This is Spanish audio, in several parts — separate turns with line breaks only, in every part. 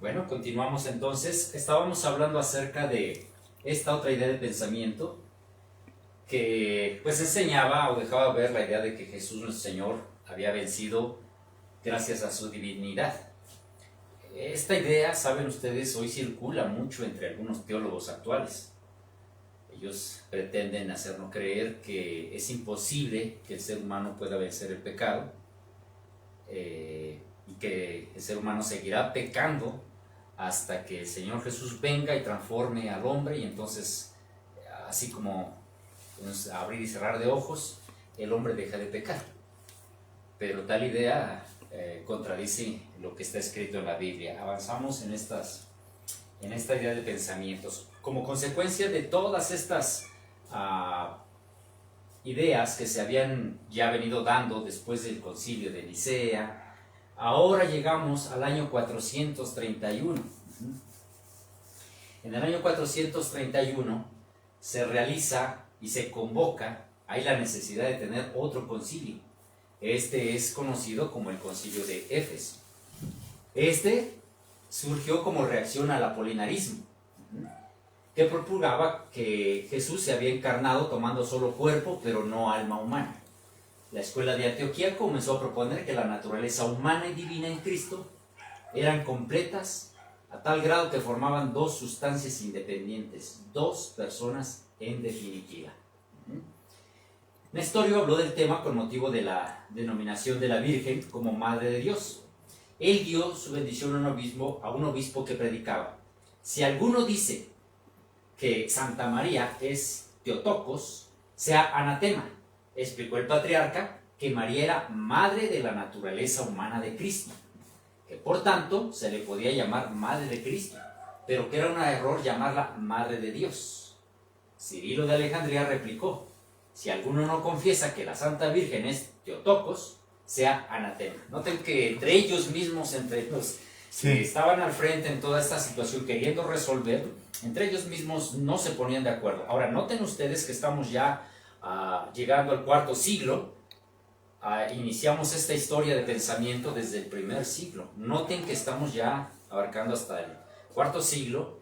Bueno, continuamos entonces. Estábamos hablando acerca de esta otra idea de pensamiento que pues enseñaba o dejaba ver la idea de que Jesús nuestro Señor había vencido gracias a su divinidad. Esta idea, saben ustedes, hoy circula mucho entre algunos teólogos actuales. Ellos pretenden hacernos creer que es imposible que el ser humano pueda vencer el pecado y que el ser humano seguirá pecando hasta que el Señor Jesús venga y transforme al hombre, y entonces, así como abrir y cerrar de ojos, el hombre deja de pecar. Pero tal idea contradice lo que está escrito en la Biblia. Avanzamos en esta idea de pensamientos. Como consecuencia de todas estas ideas que se habían ya venido dando después del concilio de Nicea, ahora llegamos al año 431. En el año 431 se realiza y se convoca, hay la necesidad de tener otro concilio. Este es conocido como el concilio de Éfeso. Este surgió como reacción al apolinarismo, que propugaba que Jesús se había encarnado tomando solo cuerpo, pero no alma humana. La escuela de Antioquía comenzó a proponer que la naturaleza humana y divina en Cristo eran completas a tal grado que formaban dos sustancias independientes, dos personas en definitiva. Nestorio habló del tema con motivo de la denominación de la Virgen como Madre de Dios. Él dio su bendición a un obispo que predicaba: si alguno dice que Santa María es Teotocos, sea anatema. Explicó el patriarca que María era madre de la naturaleza humana de Cristo, que por tanto se le podía llamar Madre de Cristo, pero que era un error llamarla Madre de Dios. Cirilo de Alejandría replicó: si alguno no confiesa que la Santa Virgen es Teotocos, sea anatema. Noten que entre ellos mismos, entre los que estaban al frente en toda esta situación queriendo resolver, entre ellos mismos no se ponían de acuerdo. Ahora, noten ustedes que estamos ya llegando al cuarto siglo. Iniciamos esta historia de pensamiento desde el primer siglo. Noten que estamos ya abarcando hasta el cuarto siglo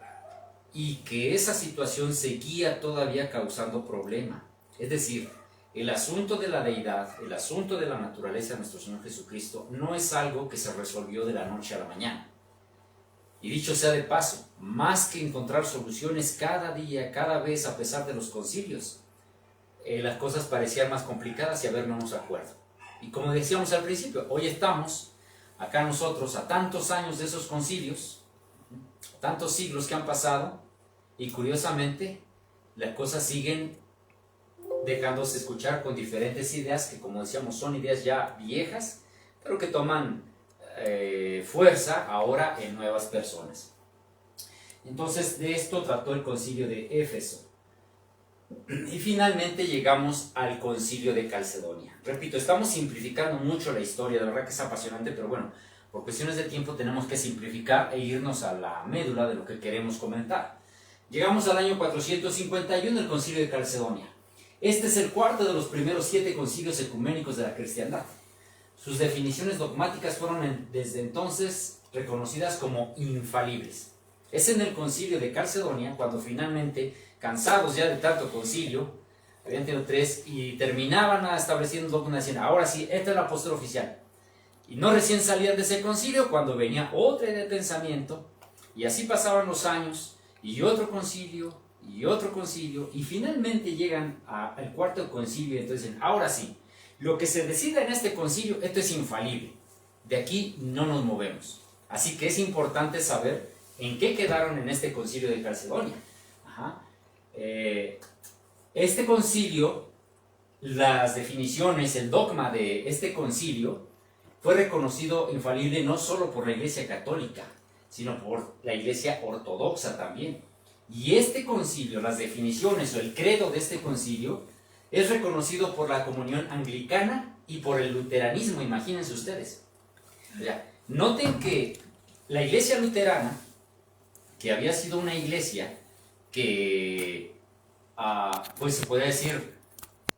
y que esa situación seguía todavía causando problema. Es decir, el asunto de la deidad, el asunto de la naturaleza de nuestro Señor Jesucristo no es algo que se resolvió de la noche a la mañana. Y dicho sea de paso, más que encontrar soluciones cada día, cada vez, a pesar de los concilios, las cosas parecían más complicadas y a ver, no nos acuerdo. Y como decíamos al principio, hoy estamos acá nosotros a tantos años de esos concilios, tantos siglos que han pasado, y curiosamente las cosas siguen dejándose escuchar con diferentes ideas que, como decíamos, son ideas ya viejas, pero que toman fuerza ahora en nuevas personas. Entonces, de esto trató el concilio de Éfeso. Y finalmente llegamos al concilio de Calcedonia. Repito, estamos simplificando mucho la historia, de verdad que es apasionante, pero bueno, por cuestiones de tiempo tenemos que simplificar e irnos a la médula de lo que queremos comentar. Llegamos al año 451, el concilio de Calcedonia. Este es el cuarto de los primeros 7 concilios ecuménicos de la cristiandad. Sus definiciones dogmáticas fueron desde entonces reconocidas como infalibles. Es en el concilio de Calcedonia cuando finalmente, cansados ya de tanto concilio, habían tenido 3 y terminaban estableciendo un dogma, decían: ahora sí, esta es la postura oficial. Y no recién salían de ese concilio cuando venía otra idea de pensamiento, y así pasaban los años, y otro concilio, y finalmente llegan al cuarto concilio, y entonces dicen: ahora sí, lo que se decida en este concilio, esto es infalible, de aquí no nos movemos. Así que es importante saber en qué quedaron en este concilio de Calcedonia. Este concilio, las definiciones, el dogma de este concilio fue reconocido infalible no solo por la Iglesia Católica, sino por la Iglesia Ortodoxa también. Y este concilio, las definiciones o el credo de este concilio, es reconocido por la comunión anglicana y por el luteranismo, imagínense ustedes. Noten que la Iglesia luterana, que había sido una iglesia que, pues se podría decir,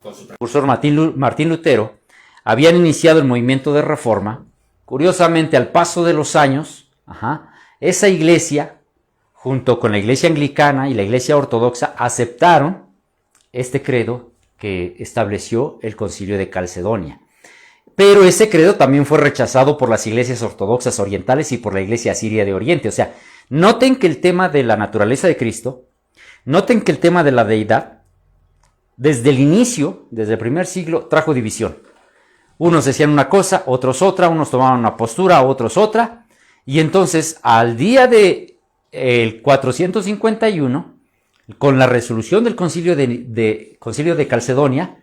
con su precursor Martín Lutero, habían iniciado el movimiento de reforma. Curiosamente, al paso de los años,
esa iglesia, junto con la iglesia anglicana y la iglesia ortodoxa, aceptaron este credo que estableció el Concilio de Calcedonia. Pero ese credo también fue rechazado por las iglesias ortodoxas orientales y por la iglesia siria de Oriente. O sea, noten que el tema de la naturaleza de Cristo, noten que el tema de la deidad, desde el inicio, desde el primer siglo, trajo división. Unos decían una cosa, otros otra, unos tomaban una postura, otros otra. Y entonces, al día de el 451, con la resolución del Concilio de Calcedonia,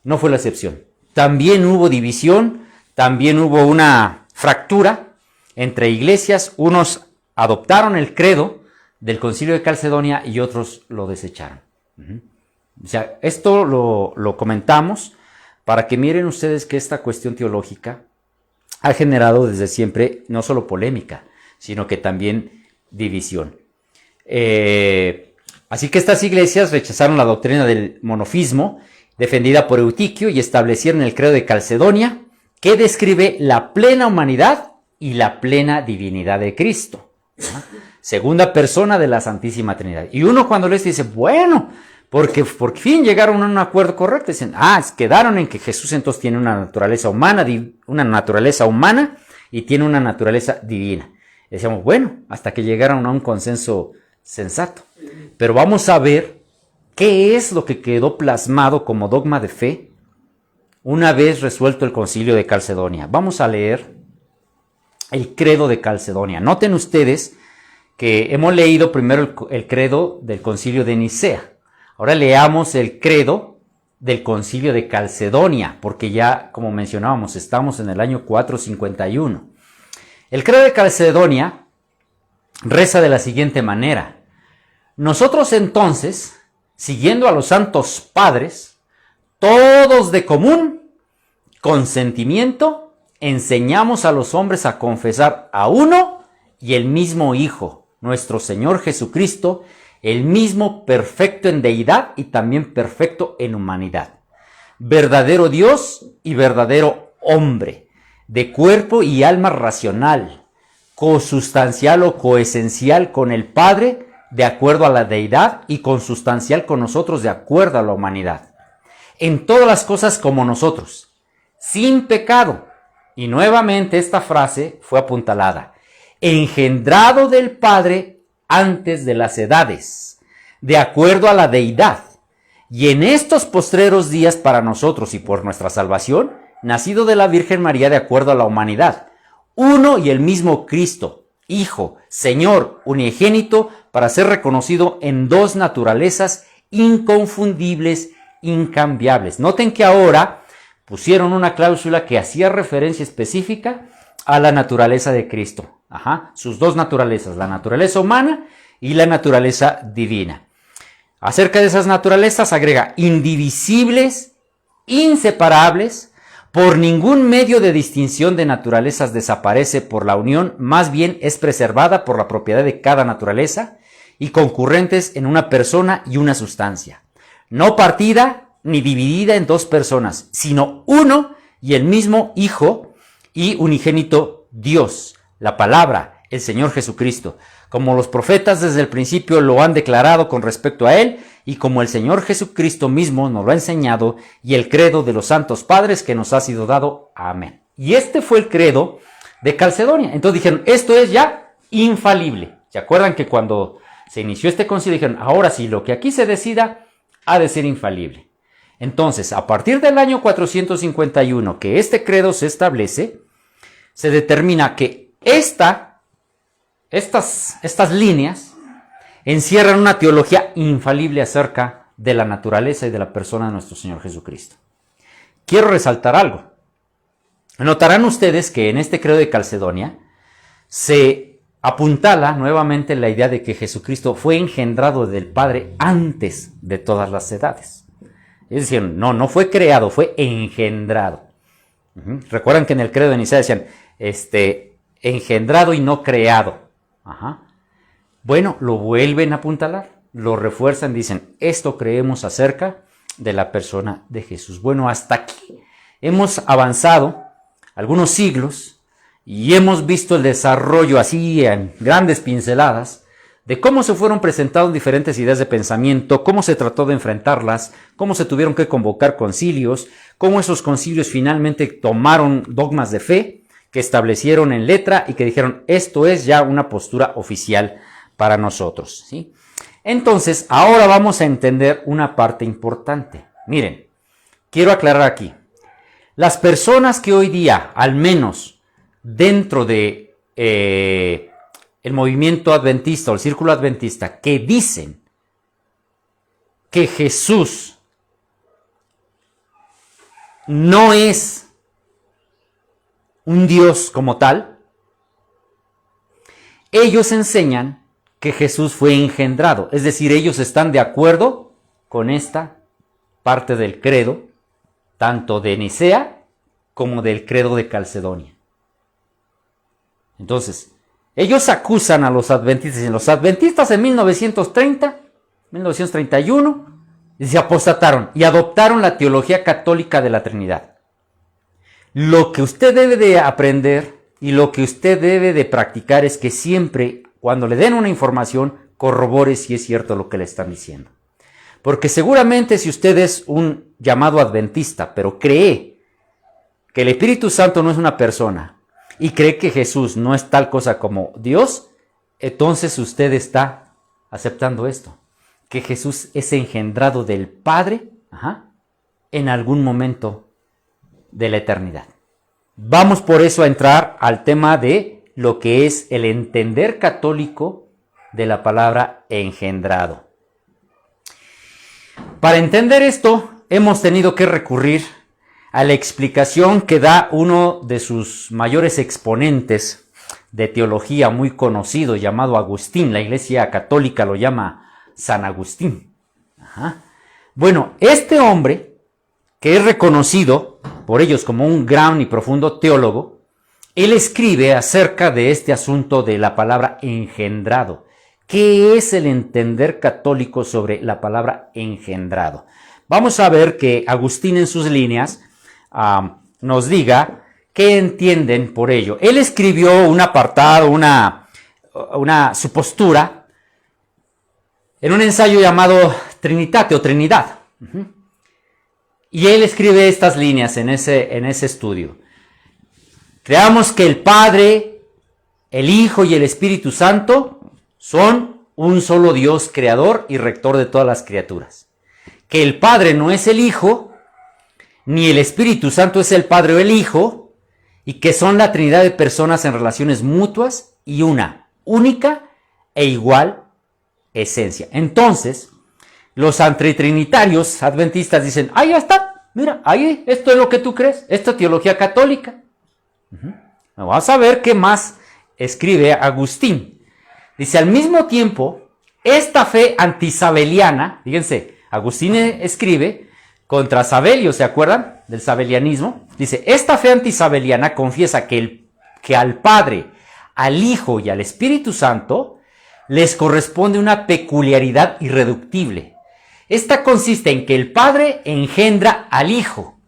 no fue la excepción. También hubo división, también hubo una fractura entre iglesias. Unos adoptaron el credo del Concilio de Calcedonia y otros lo desecharon. O sea, esto lo comentamos para que miren ustedes que esta cuestión teológica ha generado desde siempre no solo polémica, sino que también división. Así que estas iglesias rechazaron la doctrina del monofismo defendida por Eutiquio y establecieron el credo de Calcedonia, que describe la plena humanidad y la plena divinidad de Cristo, ¿no? Segunda persona de la Santísima Trinidad. Y uno cuando les dice, bueno, porque por fin llegaron a un acuerdo correcto, dicen, quedaron en que Jesús entonces tiene una naturaleza humana y tiene una naturaleza divina. Y decíamos, bueno, hasta que llegaron a un consenso sensato. Pero vamos a ver qué es lo que quedó plasmado como dogma de fe una vez resuelto el Concilio de Calcedonia. Vamos a leer el credo de Calcedonia. Noten ustedes que hemos leído primero el credo del Concilio de Nicea. Ahora leamos el credo del Concilio de Calcedonia, porque ya, como mencionábamos, estamos en el año 451. El credo de Calcedonia reza de la siguiente manera: nosotros entonces, siguiendo a los santos padres, todos de común consentimiento, enseñamos a los hombres a confesar a uno y el mismo Hijo, nuestro Señor Jesucristo, el mismo perfecto en deidad y también perfecto en humanidad, verdadero Dios y verdadero hombre, de cuerpo y alma racional, consustancial o coesencial con el Padre, de acuerdo a la deidad, y consustancial con nosotros de acuerdo a la humanidad. En todas las cosas como nosotros, sin pecado. Y nuevamente esta frase fue apuntalada: engendrado del Padre antes de las edades, de acuerdo a la deidad. Y en estos postreros días para nosotros y por nuestra salvación, nacido de la Virgen María de acuerdo a la humanidad. Uno y el mismo Cristo, Hijo, Señor, unigénito, para ser reconocido en dos naturalezas inconfundibles, incambiables. Noten que ahora pusieron una cláusula que hacía referencia específica a la naturaleza de Cristo. Sus dos naturalezas, la naturaleza humana y la naturaleza divina. Acerca de esas naturalezas agrega indivisibles, inseparables, por ningún medio de distinción de naturalezas desaparece por la unión, más bien es preservada por la propiedad de cada naturaleza y concurrentes en una persona y una sustancia, no partida ni dividida en dos personas, sino uno y el mismo Hijo y unigénito Dios, la palabra, el Señor Jesucristo, como los profetas desde el principio lo han declarado con respecto a Él, y como el Señor Jesucristo mismo nos lo ha enseñado, y el credo de los santos padres que nos ha sido dado. Amén. Y este fue el credo de Calcedonia. Entonces dijeron, esto es ya infalible. ¿Se acuerdan que cuando se inició este concilio dijeron, ahora sí, lo que aquí se decida ha de ser infalible? Entonces, a partir del año 451, que este credo se establece, se determina que estas líneas encierran una teología infalible acerca de la naturaleza y de la persona de nuestro Señor Jesucristo. Quiero resaltar algo. Notarán ustedes que en este credo de Calcedonia se apuntala nuevamente la idea de que Jesucristo fue engendrado del Padre antes de todas las edades. Es decir, no fue creado, fue engendrado. Recuerdan que en el credo de Nicea decían, engendrado y no creado. Bueno, lo vuelven a apuntalar, lo refuerzan, dicen, esto creemos acerca de la persona de Jesús. Bueno, hasta aquí hemos avanzado algunos siglos y hemos visto el desarrollo así en grandes pinceladas de cómo se fueron presentando diferentes ideas de pensamiento, cómo se trató de enfrentarlas, cómo se tuvieron que convocar concilios, cómo esos concilios finalmente tomaron dogmas de fe que establecieron en letra y que dijeron esto es ya una postura oficial para nosotros, ¿sí? Entonces, ahora vamos a entender una parte importante. Miren, quiero aclarar aquí. Las personas que hoy día, al menos dentro de el movimiento adventista o el círculo adventista, que dicen que Jesús no es un Dios como tal, ellos enseñan que Jesús fue engendrado. Es decir, ellos están de acuerdo con esta parte del credo, tanto de Nicea como del credo de Calcedonia. Entonces, ellos acusan a los adventistas. Los adventistas en 1931, se apostataron y adoptaron la teología católica de la Trinidad. Lo que usted debe de aprender y lo que usted debe de practicar es que siempre, cuando le den una información, corrobore si es cierto lo que le están diciendo. Porque seguramente si usted es un llamado adventista, pero cree que el Espíritu Santo no es una persona y cree que Jesús no es tal cosa como Dios, entonces usted está aceptando esto, que Jesús es engendrado del Padre en algún momento de la eternidad. Vamos por eso a entrar al tema de lo que es el entender católico de la palabra engendrado. Para entender esto, hemos tenido que recurrir a la explicación que da uno de sus mayores exponentes de teología muy conocido, llamado Agustín. La Iglesia Católica lo llama San Agustín. Bueno, este hombre, que es reconocido por ellos como un gran y profundo teólogo, él escribe acerca de este asunto de la palabra engendrado. ¿Qué es el entender católico sobre la palabra engendrado? Vamos a ver que Agustín en sus líneas nos diga qué entienden por ello. Él escribió un apartado, su postura, en un ensayo llamado Trinitate o Trinidad. Y él escribe estas líneas en ese estudio. Creamos que el Padre, el Hijo y el Espíritu Santo son un solo Dios creador y rector de todas las criaturas. Que el Padre no es el Hijo, ni el Espíritu Santo es el Padre o el Hijo, y que son la Trinidad de personas en relaciones mutuas y una única e igual esencia. Entonces, los antitrinitarios adventistas dicen, ahí ya está, mira, ahí, esto es lo que tú crees, esta es teología católica. Vamos a ver qué más escribe Agustín. Dice, al mismo tiempo, esta fe antisabeliana, fíjense, Agustín escribe contra Sabelio, ¿se acuerdan del sabelianismo? Dice, esta fe antisabeliana confiesa que al Padre, al Hijo y al Espíritu Santo les corresponde una peculiaridad irreductible. Esta consiste en que el Padre engendra al Hijo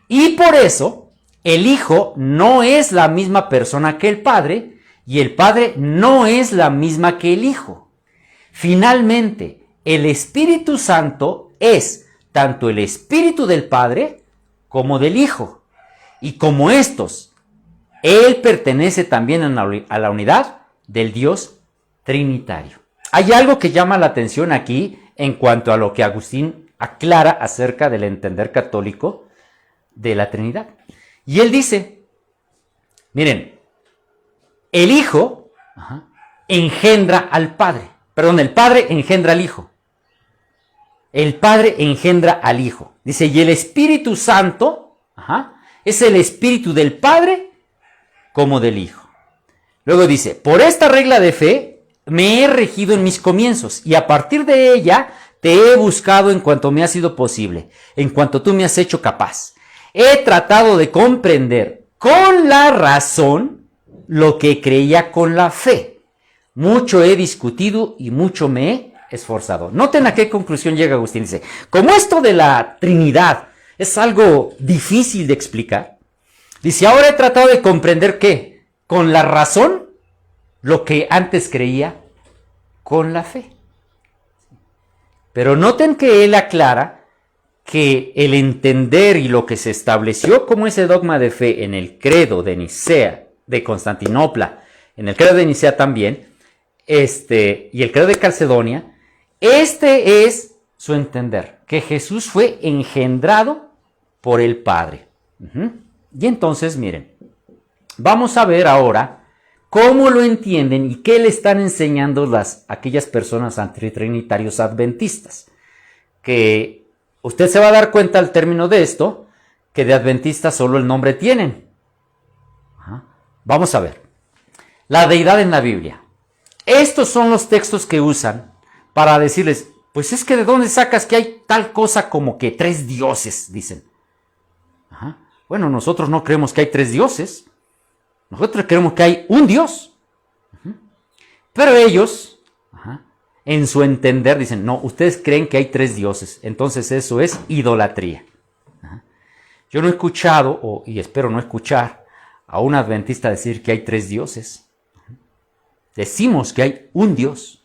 y por eso el Hijo no es la misma persona que el Padre y el Padre no es la misma que el Hijo. Finalmente, el Espíritu Santo es tanto el Espíritu del Padre como del Hijo. Y como estos, Él pertenece también a la unidad del Dios Trinitario. Hay algo que llama la atención aquí en cuanto a lo que Agustín aclara acerca del entender católico de la Trinidad. Y él dice, miren, el Hijo engendra al Padre. Perdón, el Padre engendra al Hijo. El Padre engendra al Hijo. Dice, y el Espíritu Santo es el Espíritu del Padre como del Hijo. Luego dice, por esta regla de fe me he regido en mis comienzos y a partir de ella te he buscado en cuanto me ha sido posible, en cuanto tú me has hecho capaz. He tratado de comprender con la razón lo que creía con la fe. Mucho he discutido y mucho me he esforzado. Noten a qué conclusión llega Agustín. Dice, como esto de la Trinidad es algo difícil de explicar, dice, ahora he tratado de comprender ¿qué? con la razón lo que antes creía con la fe. Pero noten que él aclara que el entender y lo que se estableció como ese dogma de fe en el credo de Nicea, de Constantinopla, en el credo de Nicea también, y el credo de Calcedonia, este es su entender, que Jesús fue engendrado por el Padre. Y entonces, miren, vamos a ver ahora cómo lo entienden y qué le están enseñando aquellas personas antitrinitarios adventistas. Que usted se va a dar cuenta al término de esto, que de adventistas solo el nombre tienen. Vamos a ver. La deidad en la Biblia. Estos son los textos que usan para decirles, pues es que de dónde sacas que hay tal cosa como que 3 dioses, dicen. Bueno, nosotros no creemos que hay 3 dioses. Nosotros creemos que hay un Dios. Pero ellos, en su entender, dicen, no, ustedes creen que hay 3 dioses. Entonces eso es idolatría. Yo no he escuchado, y espero no escuchar, a un adventista decir que hay 3 dioses. Decimos que hay un Dios.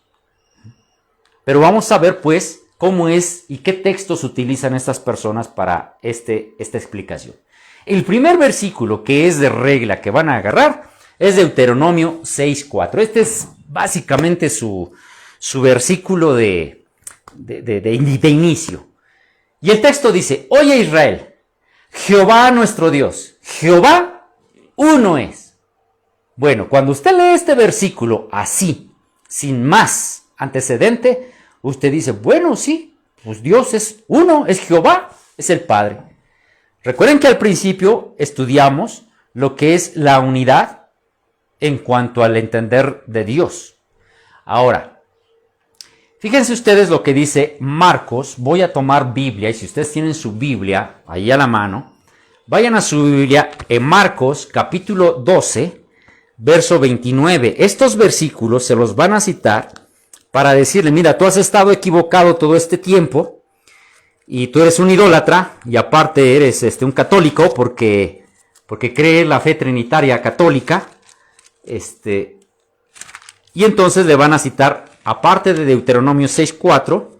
Pero vamos a ver, pues, cómo es y qué textos utilizan estas personas para esta explicación. El primer versículo que es de regla que van a agarrar es Deuteronomio 6:4. Este es básicamente su versículo de inicio. Y el texto dice, oye Israel, Jehová nuestro Dios, Jehová uno es. Bueno, cuando usted lee este versículo así, sin más antecedente, usted dice, bueno, sí, pues Dios es uno, es Jehová, es el Padre. Recuerden que al principio estudiamos lo que es la unidad en cuanto al entender de Dios. Ahora, fíjense ustedes lo que dice Marcos. Voy a tomar Biblia, y si ustedes tienen su Biblia ahí a la mano, vayan a su Biblia en Marcos capítulo 12, verso 29. Estos versículos se los van a citar para decirle, mira, tú has estado equivocado todo este tiempo, y tú eres un idólatra, y aparte eres un católico, porque cree la fe trinitaria católica, y entonces le van a citar, aparte de Deuteronomio 6:4,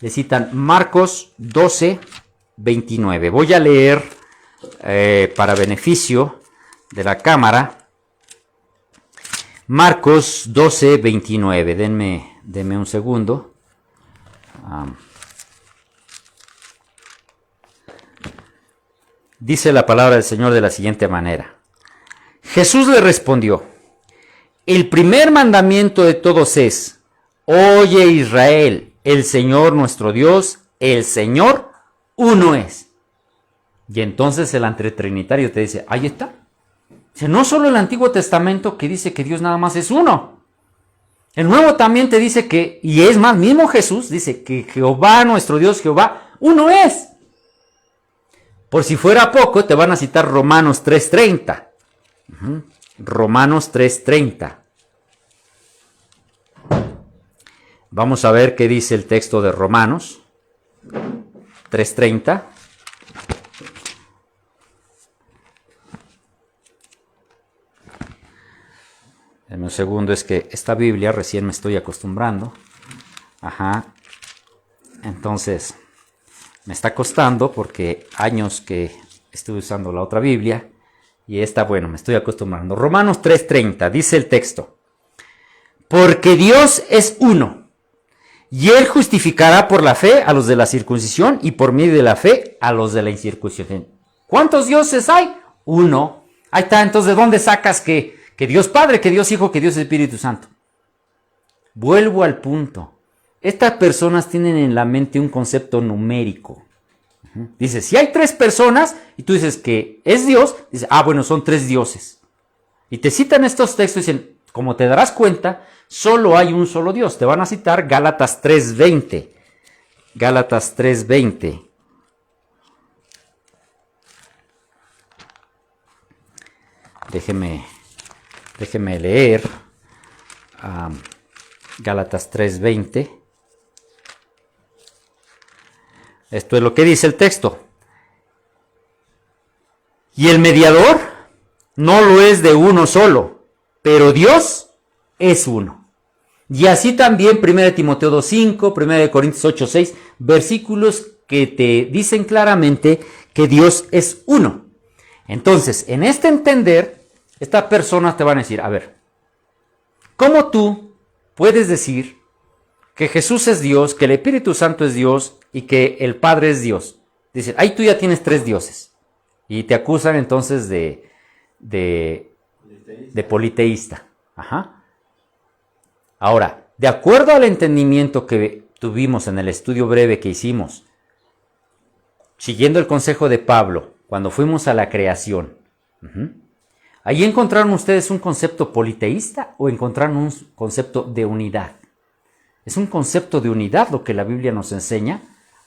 le citan Marcos 12:29. Voy a leer para beneficio de la cámara, Marcos 12:29. Denme un segundo. Dice la palabra del Señor de la siguiente manera. Jesús le respondió, el primer mandamiento de todos es, oye Israel, el Señor nuestro Dios, el Señor uno es. Y entonces el antitrinitario te dice, ahí está. Dice, no solo el Antiguo Testamento que dice que Dios nada más es uno. El Nuevo también te dice que, y es más, mismo Jesús dice que Jehová nuestro Dios, Jehová uno es. Por si fuera poco, te van a citar Romanos 3:30. Romanos 3:30. Vamos a ver qué dice el texto de Romanos 3:30. Deme un segundo, es que esta Biblia recién me estoy acostumbrando. Entonces, me está costando porque años que estuve usando la otra Biblia y esta, bueno, me estoy acostumbrando. Romanos 3:30, dice el texto. Porque Dios es uno, y Él justificará por la fe a los de la circuncisión y por medio de la fe a los de la incircuncisión. ¿Cuántos dioses hay? Uno. Ahí está, entonces, ¿de dónde sacas que Dios Padre, que Dios Hijo, que Dios Espíritu Santo? Vuelvo al punto. Estas personas tienen en la mente un concepto numérico. Dice, si hay 3 personas y tú dices que es Dios, dice, bueno, son 3 dioses. Y te citan estos textos y dicen, como te darás cuenta, solo hay un solo Dios. Te van a citar Gálatas 3:20. Gálatas 3:20. Déjeme leer Gálatas 3:20. Esto es lo que dice el texto. Y el mediador no lo es de uno solo, pero Dios es uno. Y así también 1 Timoteo 2:5, 1 Corintios 8:6, versículos que te dicen claramente que Dios es uno. Entonces, en este entender, estas personas te van a decir, a ver, ¿cómo tú puedes decir que Jesús es Dios, que el Espíritu Santo es Dios y que el Padre es Dios? Dicen, ahí tú ya tienes 3 dioses. Y te acusan entonces de politeísta. Ajá. Ahora, de acuerdo al entendimiento que tuvimos en el estudio breve que hicimos, siguiendo el consejo de Pablo, cuando fuimos a la creación, ¿ahí encontraron ustedes un concepto politeísta o encontraron un concepto de unidad? Es un concepto de unidad lo que la Biblia nos enseña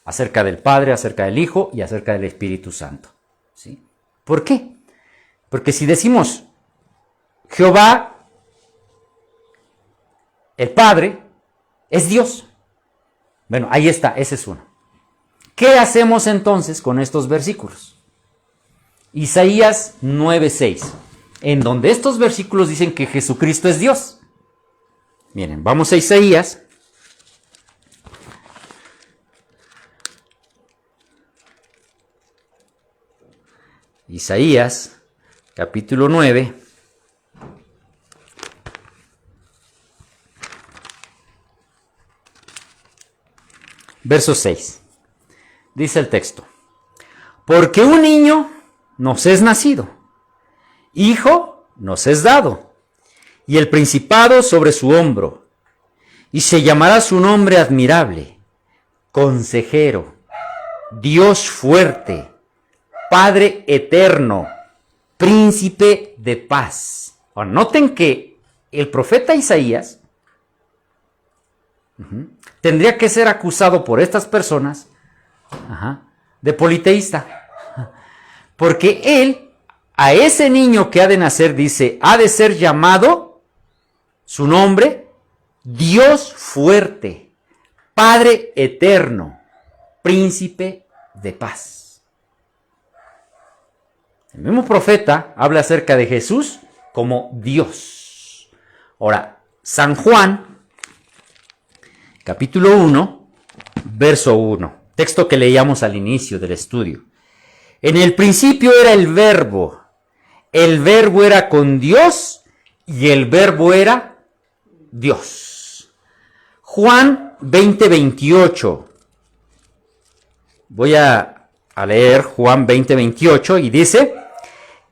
acerca del Padre, acerca del Hijo y acerca del Espíritu Santo. ¿Sí? ¿Por qué? Porque si decimos Jehová, el Padre, es Dios. Bueno, ahí está, ese es uno. ¿Qué hacemos entonces con estos versículos? Isaías 9:6, en donde estos versículos dicen que Jesucristo es Dios. Miren, vamos a Isaías. Isaías, capítulo 9. Verso 6. Dice el texto: porque un niño nos es nacido, hijo nos es dado, y el principado sobre su hombro, y se llamará su nombre admirable, consejero, Dios fuerte, Padre eterno, príncipe de paz. Ahora, noten que el profeta Isaías tendría que ser acusado por estas personas de politeísta. Porque él, a ese niño que ha de nacer, dice, ha de ser llamado su nombre, Dios fuerte, Padre eterno, príncipe de paz. El mismo profeta habla acerca de Jesús como Dios. Ahora, San Juan, capítulo 1, verso 1, texto que leíamos al inicio del estudio. En el principio era el verbo era con Dios y el verbo era Dios. Juan 20:28. Voy a leer Juan 20:28 y dice: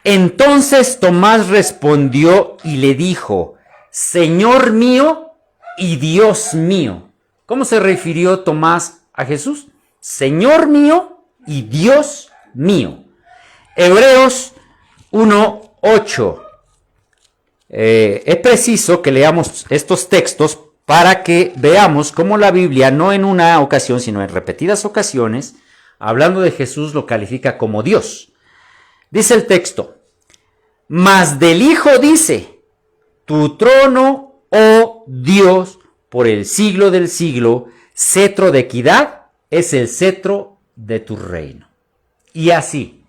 entonces Tomás respondió y le dijo, Señor mío y Dios mío. ¿Cómo se refirió Tomás a Jesús? Señor mío y Dios mío. Hebreos 1:8. Es preciso que leamos estos textos para que veamos cómo la Biblia, no en una ocasión, sino en repetidas ocasiones, hablando de Jesús, lo califica como Dios. Dice el texto: mas del Hijo dice, tu trono, oh Dios, por el siglo del siglo, cetro de equidad es el cetro de tu reino. Y así.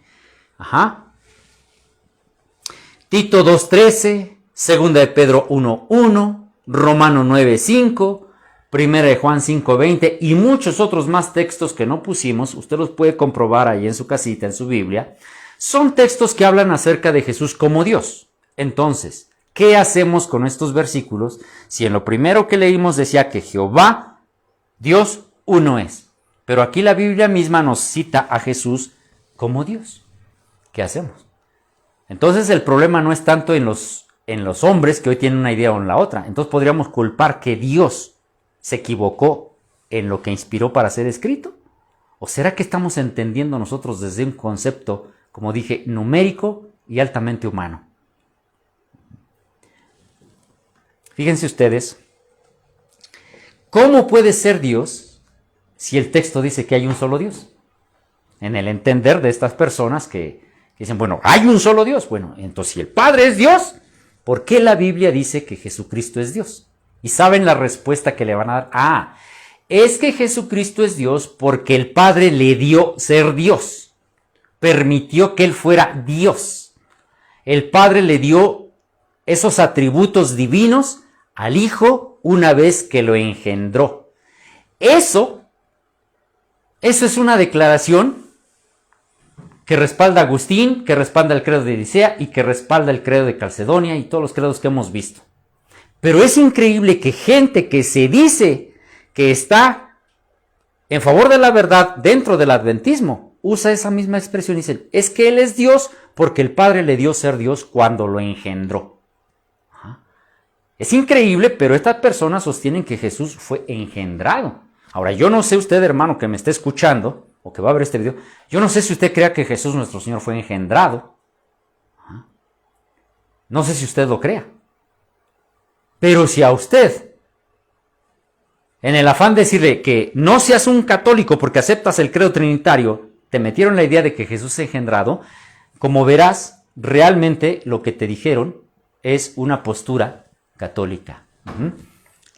Tito 2:13, 2 de Pedro 1:1, Romano 9:5, 1 de Juan 5:20 y muchos otros más textos que no pusimos. Usted los puede comprobar ahí en su casita, en su Biblia. Son textos que hablan acerca de Jesús como Dios. Entonces, ¿qué hacemos con estos versículos si en lo primero que leímos decía que Jehová, Dios, uno es? Pero aquí la Biblia misma nos cita a Jesús como Dios. ¿Qué hacemos? Entonces el problema no es tanto en los hombres que hoy tienen una idea o en la otra. Entonces podríamos culpar que Dios se equivocó en lo que inspiró para ser escrito. ¿O será que estamos entendiendo nosotros desde un concepto, como dije, numérico y altamente humano? Fíjense ustedes, ¿cómo puede ser Dios si el texto dice que hay un solo Dios? En el entender de estas personas que dicen, bueno, hay un solo Dios. Bueno, entonces si el Padre es Dios, ¿por qué la Biblia dice que Jesucristo es Dios? Y saben la respuesta que le van a dar. Es que Jesucristo es Dios porque el Padre le dio ser Dios. Permitió que Él fuera Dios. El Padre le dio esos atributos divinos al Hijo una vez que lo engendró. Eso es una declaración que respalda a Agustín, que respalda el credo de Nicea y que respalda el credo de Calcedonia y todos los credos que hemos visto. Pero es increíble que gente que se dice que está en favor de la verdad dentro del adventismo usa esa misma expresión y dicen, es que Él es Dios porque el Padre le dio ser Dios cuando lo engendró. Es increíble, pero estas personas sostienen que Jesús fue engendrado. Ahora, yo no sé usted, hermano, que me esté escuchando, o que va a ver este video, yo no sé si usted crea que Jesús nuestro Señor fue engendrado. No sé si usted lo crea. Pero si a usted, en el afán de decirle que no seas un católico porque aceptas el credo trinitario, te metieron la idea de que Jesús es engendrado, como verás, realmente lo que te dijeron es una postura católica.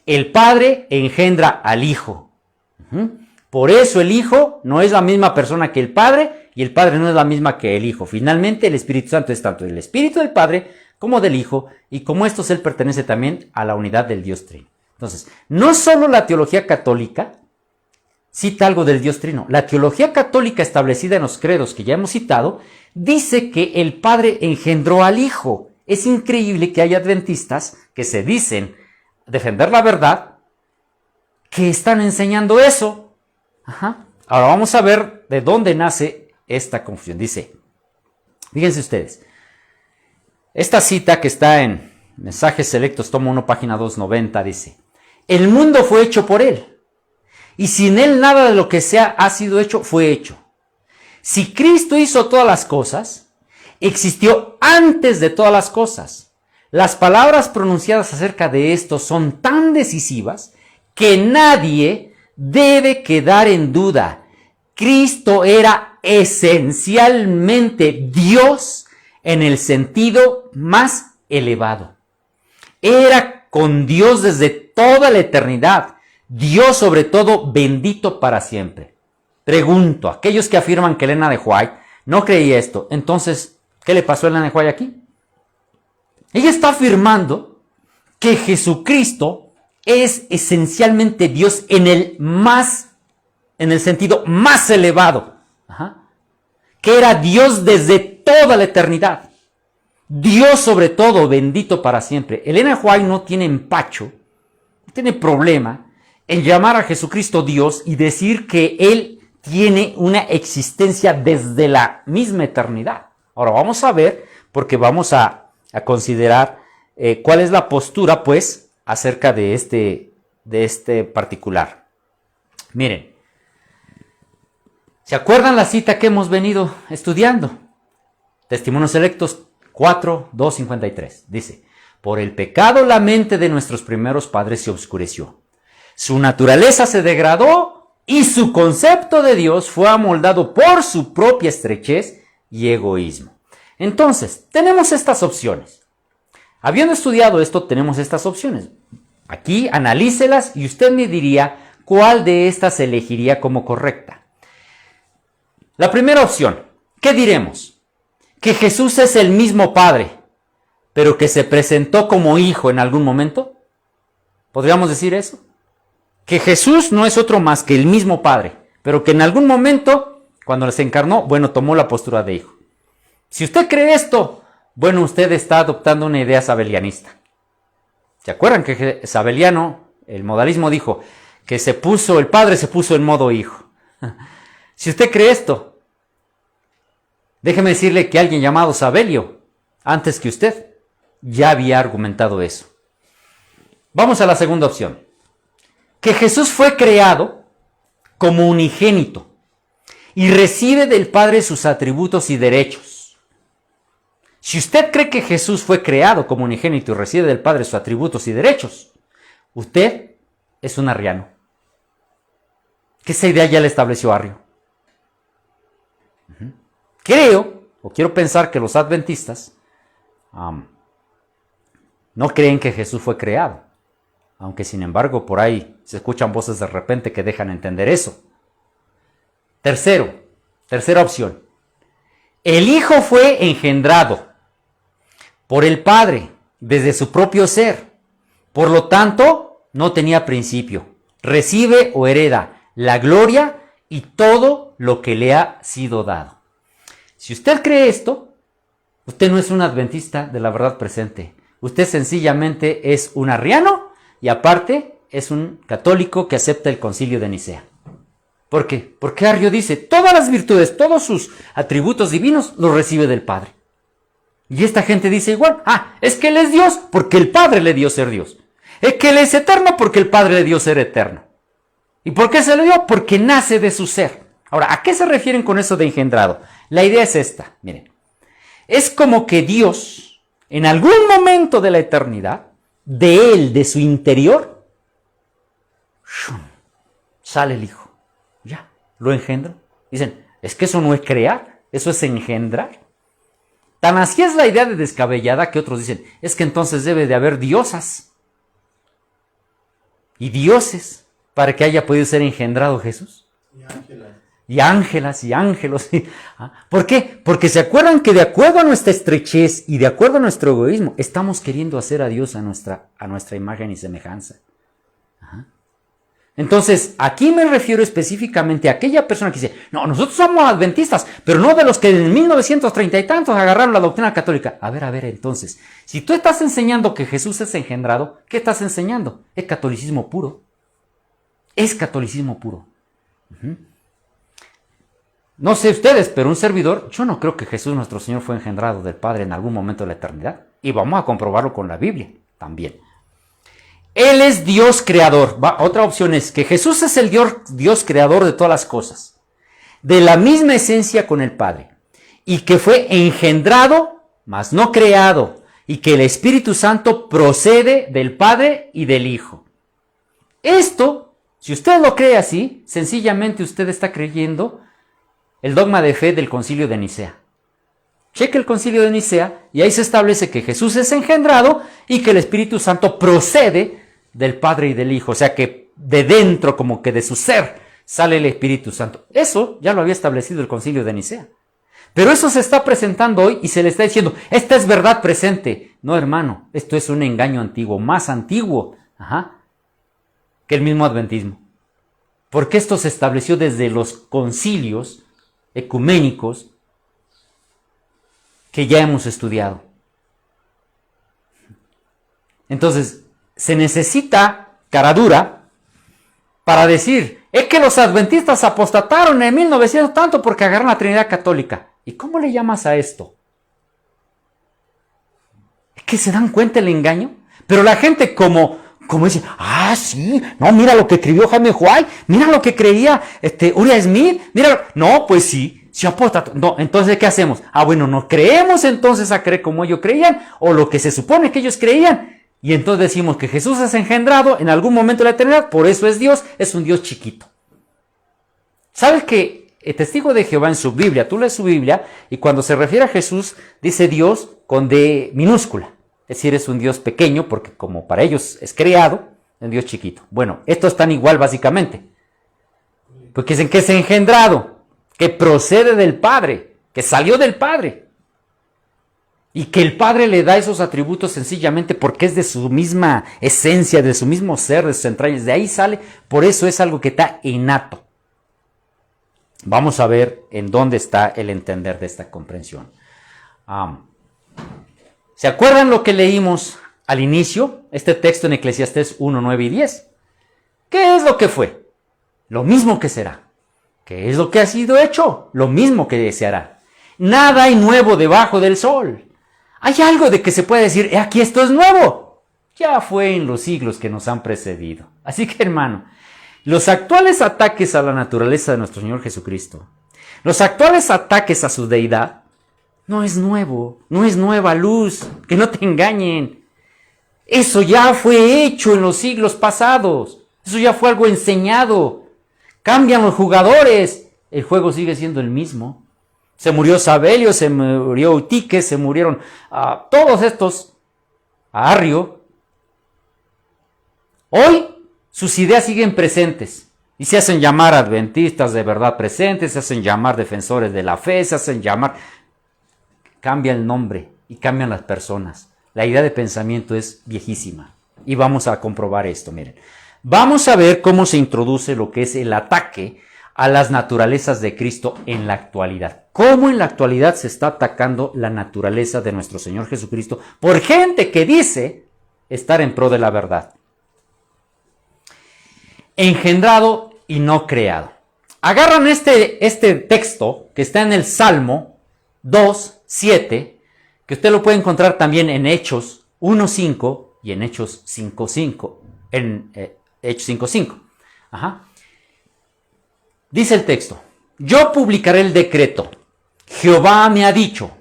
El Padre engendra al Hijo. Por eso el Hijo no es la misma persona que el Padre y el Padre no es la misma que el Hijo. Finalmente el Espíritu Santo es tanto el Espíritu del Padre como del Hijo, y como estos Él pertenece también a la unidad del Dios Trino. Entonces, no solo la teología católica cita algo del Dios Trino, la teología católica establecida en los credos que ya hemos citado dice que el Padre engendró al Hijo. Es increíble que haya adventistas que se dicen defender la verdad, que están enseñando eso. Ahora vamos a ver de dónde nace esta confusión. Dice, fíjense ustedes, esta cita que está en Mensajes Selectos, tomo 1, página 290, dice, el mundo fue hecho por Él, y sin Él nada de lo que ha sido hecho fue hecho. Si Cristo hizo todas las cosas, existió antes de todas las cosas. Las palabras pronunciadas acerca de esto son tan decisivas que nadie debe quedar en duda. Cristo era esencialmente Dios en el sentido más elevado. Era con Dios desde toda la eternidad. Dios sobre todo bendito para siempre. Pregunto, aquellos que afirman que Elena de White no creía esto, entonces, ¿qué le pasó a Elena de White aquí? Ella está afirmando que Jesucristo es esencialmente Dios en el sentido más elevado. Que era Dios desde toda la eternidad. Dios sobre todo, bendito para siempre. Elena White no tiene empacho, no tiene problema en llamar a Jesucristo Dios y decir que Él tiene una existencia desde la misma eternidad. Ahora vamos a ver, porque vamos a considerar cuál es la postura, pues, acerca de este particular. Miren, ¿se acuerdan la cita que hemos venido estudiando? Testimonios Selectos 4, 2, 53. Dice, por el pecado la mente de nuestros primeros padres se oscureció. Su naturaleza se degradó y su concepto de Dios fue amoldado por su propia estrechez y egoísmo. Entonces, tenemos estas opciones. Habiendo estudiado esto, tenemos estas opciones. Aquí analícelas y usted me diría cuál de estas elegiría como correcta. La primera opción, ¿qué diremos? ¿Que Jesús es el mismo Padre, pero que se presentó como Hijo en algún momento? ¿Podríamos decir eso? Que Jesús no es otro más que el mismo Padre, pero que en algún momento, cuando se encarnó, bueno, tomó la postura de Hijo. Si usted cree esto, bueno, usted está adoptando una idea sabelianista. ¿Se acuerdan que Sabeliano, el modalismo, dijo que el Padre se puso en modo Hijo? Si usted cree esto, déjeme decirle que alguien llamado Sabelio, antes que usted, ya había argumentado eso. Vamos a la segunda opción. Que Jesús fue creado como unigénito y recibe del Padre sus atributos y derechos. Si usted cree que Jesús fue creado como unigénito y recibe del Padre sus atributos y derechos, usted es un arriano. Que esa idea ya la estableció Arrio. Quiero pensar que los adventistas no creen que Jesús fue creado, aunque sin embargo por ahí se escuchan voces de repente que dejan entender eso. Tercera opción. El Hijo fue engendrado por el Padre, desde su propio ser. Por lo tanto, no tenía principio. Recibe o hereda la gloria y todo lo que le ha sido dado. Si usted cree esto, usted no es un adventista de la verdad presente. Usted sencillamente es un arriano y aparte es un católico que acepta el Concilio de Nicea. ¿Por qué? Porque Arrio dice, todas las virtudes, todos sus atributos divinos los recibe del Padre. Y esta gente dice igual, es que Él es Dios porque el Padre le dio ser Dios. Es que Él es eterno porque el Padre le dio ser eterno. ¿Y por qué se lo dio? Porque nace de su ser. Ahora, ¿a qué se refieren con eso de engendrado? La idea es esta, miren. Es como que Dios, en algún momento de la eternidad, de Él, de su interior, sale el Hijo. Ya, lo engendra. Dicen, es que eso no es crear, eso es engendrar. Tan así es la idea de descabellada que otros dicen, es que entonces debe de haber diosas y dioses para que haya podido ser engendrado Jesús. Y ángelas y ángelos. ¿Por qué? Porque se acuerdan que de acuerdo a nuestra estrechez y de acuerdo a nuestro egoísmo, estamos queriendo hacer a Dios a nuestra imagen y semejanza. Entonces, aquí me refiero específicamente a aquella persona que dice, no, nosotros somos adventistas, pero no de los que en 1930 y tantos agarraron la doctrina católica. A ver, entonces, si tú estás enseñando que Jesús es engendrado, ¿qué estás enseñando? Es catolicismo puro. Es catolicismo puro. No sé ustedes, pero un servidor, yo no creo que Jesús nuestro Señor fue engendrado del Padre en algún momento de la eternidad. Y vamos a comprobarlo con la Biblia también. Él es Dios creador. Otra opción es que Jesús es el Dios creador de todas las cosas, de la misma esencia con el Padre, y que fue engendrado, mas no creado, y que el Espíritu Santo procede del Padre y del Hijo. Esto, si usted lo cree así, sencillamente usted está creyendo el dogma de fe del Concilio de Nicea. Cheque el Concilio de Nicea y ahí se establece que Jesús es engendrado y que el Espíritu Santo procede del Padre y del Hijo. O sea que de dentro, como que de su ser, sale el Espíritu Santo. Eso ya lo había establecido el Concilio de Nicea. Pero eso se está presentando hoy y se le está diciendo, esta es verdad presente. No, hermano, esto es un engaño antiguo, más antiguo que el mismo adventismo. Porque esto se estableció desde los concilios ecuménicos que ya hemos estudiado. Entonces, se necesita cara dura para decir, es que los adventistas apostataron en 1900 tanto porque agarraron la Trinidad Católica. ¿Y cómo le llamas a esto? ¿Es que se dan cuenta el engaño? Pero la gente como dice, sí, no, mira lo que escribió Jaime White, mira lo que creía Uriah Smith, mira, no, pues sí, se apostató. No, entonces, ¿qué hacemos? Bueno, ¿nos creemos entonces a creer como ellos creían? O lo que se supone que ellos creían. Y entonces decimos que Jesús es engendrado en algún momento de la eternidad, por eso es Dios, es un Dios chiquito. ¿Sabes que el testigo de Jehová en su Biblia, tú lees su Biblia, y cuando se refiere a Jesús, dice Dios con D minúscula? Es decir, es un Dios pequeño, porque como para ellos es creado, es un Dios chiquito. Bueno, estos están igual básicamente. Porque dicen que es engendrado, que procede del Padre, que salió del Padre. Y que el Padre le da esos atributos sencillamente porque es de su misma esencia, de su mismo ser, de sus entrañas. De ahí sale, por eso es algo que está innato. Vamos a ver en dónde está el entender de esta comprensión. ¿Se acuerdan lo que leímos al inicio? Este texto en Eclesiastés 1, 9 y 10. ¿Qué es lo que fue? Lo mismo que será. ¿Qué es lo que ha sido hecho? Lo mismo que se hará. Nada hay nuevo debajo del sol. ¿Hay algo de que se puede decir, aquí esto es nuevo? Ya fue en los siglos que nos han precedido. Así que, hermano, los actuales ataques a la naturaleza de nuestro Señor Jesucristo, los actuales ataques a su deidad, no es nuevo, no es nueva luz, que no te engañen. Eso ya fue hecho en los siglos pasados, eso ya fue algo enseñado. Cambian los jugadores, el juego sigue siendo el mismo. Se murió Sabelio, se murió Utique, se murieron todos estos, a Arrio. Hoy sus ideas siguen presentes y se hacen llamar adventistas de verdad presentes, se hacen llamar defensores de la fe, se hacen llamar... Cambia el nombre y cambian las personas. La idea de pensamiento es viejísima. Y vamos a comprobar esto, miren. Vamos a ver cómo se introduce lo que es el ataque a las naturalezas de Cristo en la actualidad. Cómo en la actualidad se está atacando la naturaleza de nuestro Señor Jesucristo por gente que dice estar en pro de la verdad. Engendrado y no creado. Agarran este texto que está en el Salmo 2:7, que usted lo puede encontrar también en Hechos 1:5 y en Hechos 5:5. Hechos 5:5. Ajá. Dice el texto: yo publicaré el decreto. Jehová me ha dicho,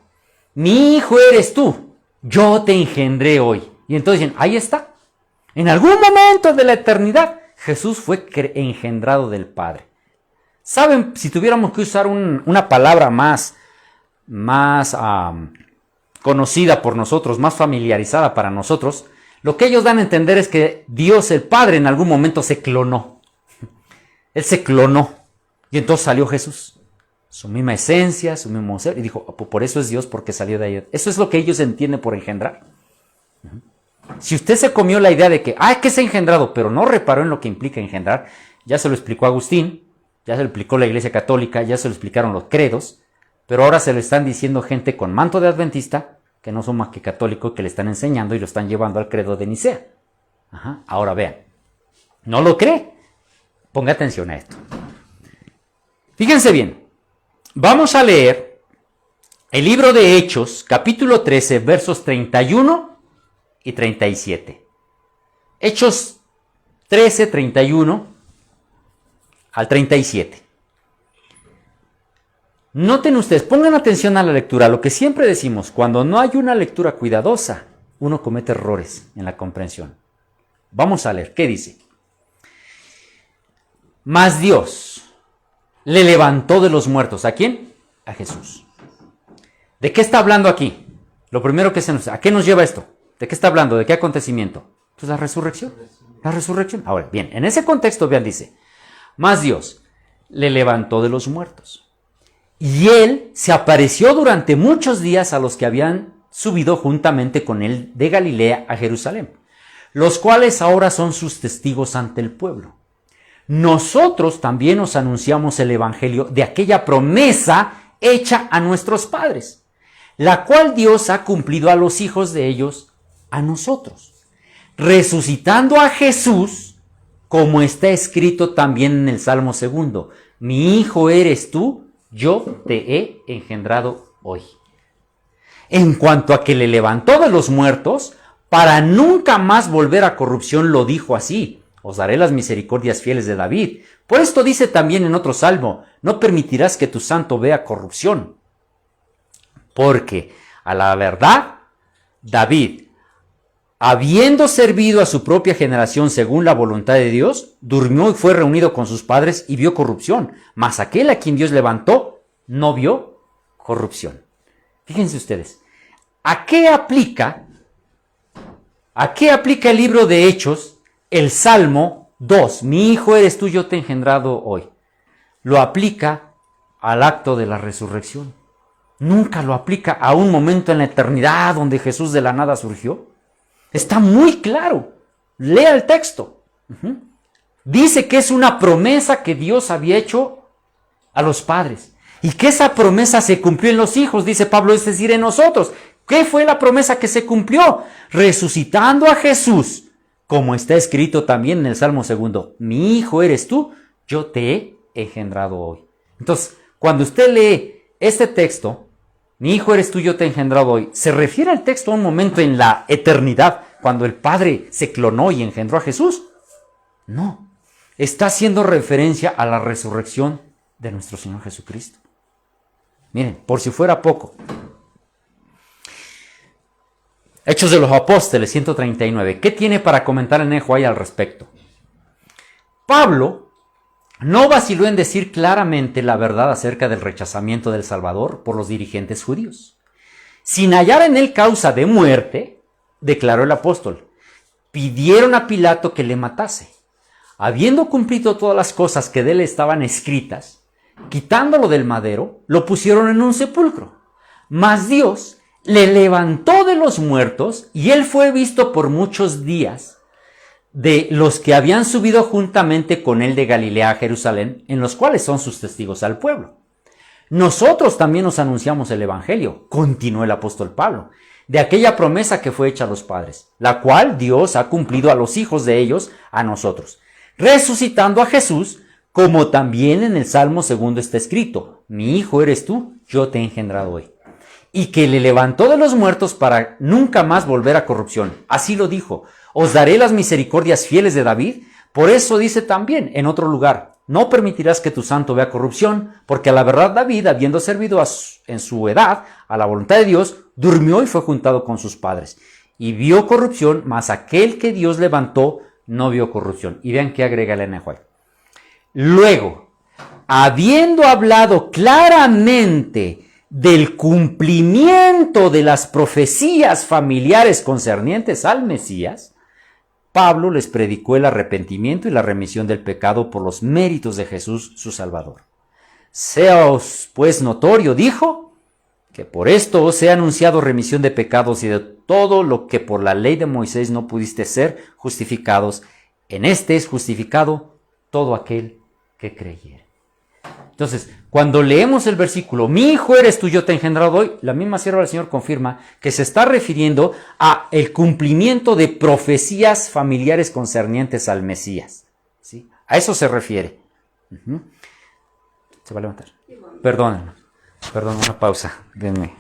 mi hijo eres tú, yo te engendré hoy. Y entonces dicen, ahí está. En algún momento de la eternidad, Jesús fue engendrado del Padre. ¿Saben? Si tuviéramos que usar una palabra más conocida por nosotros, más familiarizada para nosotros, lo que ellos dan a entender es que Dios el Padre en algún momento se clonó. Él se clonó. Y entonces salió Jesús. Su misma esencia, su mismo ser. Y dijo, por eso es Dios, porque salió de ahí. Eso es lo que ellos entienden por engendrar. Si usted se comió la idea de que es engendrado, pero no reparó en lo que implica engendrar, ya se lo explicó Agustín, ya se lo explicó la Iglesia Católica, ya se lo explicaron los credos, pero ahora se lo están diciendo gente con manto de adventista, que no son más que católicos, que le están enseñando y lo están llevando al credo de Nicea. Ajá. Ahora vean, ¿no lo cree? Ponga atención a esto. Fíjense bien, vamos a leer el libro de Hechos, capítulo 13, versos 31 y 37. Hechos 13, 31 al 37. Noten ustedes, pongan atención a la lectura, lo que siempre decimos, cuando no hay una lectura cuidadosa, uno comete errores en la comprensión. Vamos a leer, ¿qué dice? Mas Dios le levantó de los muertos. ¿A quién? A Jesús. ¿De qué está hablando aquí? Lo primero que ¿a qué nos lleva esto? ¿De qué está hablando? ¿De qué acontecimiento? Pues la resurrección. La resurrección. Ahora, bien, en ese contexto, vean, dice, mas Dios le levantó de los muertos. Y él se apareció durante muchos días a los que habían subido juntamente con él de Galilea a Jerusalén, los cuales ahora son sus testigos ante el pueblo. Nosotros también os anunciamos el evangelio de aquella promesa hecha a nuestros padres, la cual Dios ha cumplido a los hijos de ellos, a nosotros, resucitando a Jesús, como está escrito también en el Salmo 2, mi hijo eres tú, yo te he engendrado hoy. En cuanto a que le levantó de los muertos, para nunca más volver a corrupción, lo dijo así, os daré las misericordias fieles de David. Por esto dice también en otro salmo, no permitirás que tu santo vea corrupción. Porque a la verdad, David, habiendo servido a su propia generación según la voluntad de Dios, durmió y fue reunido con sus padres y vio corrupción. Mas aquel a quien Dios levantó, no vio corrupción. Fíjense ustedes, ¿a qué aplica el libro de Hechos? El Salmo 2, mi hijo eres tú, yo te he engendrado hoy. Lo aplica al acto de la resurrección. Nunca lo aplica a un momento en la eternidad donde Jesús de la nada surgió. Está muy claro. Lea el texto. Dice que es una promesa que Dios había hecho a los padres. Y que esa promesa se cumplió en los hijos, dice Pablo, es decir, en nosotros. ¿Qué fue la promesa que se cumplió? Resucitando a Jesús. Como está escrito también en el Salmo 2, mi hijo eres tú, yo te he engendrado hoy. Entonces, cuando usted lee este texto, mi hijo eres tú, yo te he engendrado hoy, ¿se refiere al texto a un momento en la eternidad, cuando el Padre se clonó y engendró a Jesús? No, está haciendo referencia a la resurrección de nuestro Señor Jesucristo. Miren, por si fuera poco, Hechos de los Apóstoles 139. ¿Qué tiene para comentar en Nehuay al respecto? Pablo no vaciló en decir claramente la verdad acerca del rechazamiento del Salvador por los dirigentes judíos. Sin hallar en él causa de muerte, declaró el apóstol, pidieron a Pilato que le matase. Habiendo cumplido todas las cosas que de él estaban escritas, quitándolo del madero, lo pusieron en un sepulcro. Mas Dios le levantó de los muertos y él fue visto por muchos días de los que habían subido juntamente con él de Galilea a Jerusalén, en los cuales son sus testigos al pueblo. Nosotros también nos anunciamos el evangelio, continuó el apóstol Pablo, de aquella promesa que fue hecha a los padres, la cual Dios ha cumplido a los hijos de ellos, a nosotros, resucitando a Jesús, como también en el Salmo 2 está escrito, mi hijo eres tú, yo te he engendrado hoy. Y que le levantó de los muertos para nunca más volver a corrupción. Así lo dijo, os daré las misericordias fieles de David. Por eso dice también en otro lugar, no permitirás que tu santo vea corrupción, porque a la verdad David, habiendo servido en su edad a la voluntad de Dios, durmió y fue juntado con sus padres. Y vio corrupción, mas aquel que Dios levantó no vio corrupción. Y vean qué agrega Elena White. Luego, habiendo hablado claramente del cumplimiento de las profecías familiares concernientes al Mesías, Pablo les predicó el arrepentimiento y la remisión del pecado por los méritos de Jesús, su Salvador. Seaos, pues, notorio, dijo, que por esto os he anunciado remisión de pecados y de todo lo que por la ley de Moisés no pudiste ser justificados. En este es justificado todo aquel que creyere. Entonces, cuando leemos el versículo, mi hijo eres tú, yo te he engendrado hoy, la misma sierva del Señor confirma que se está refiriendo a el cumplimiento de profecías familiares concernientes al Mesías. ¿Sí? A eso se refiere. Se va a levantar. Perdón, una pausa. Denme.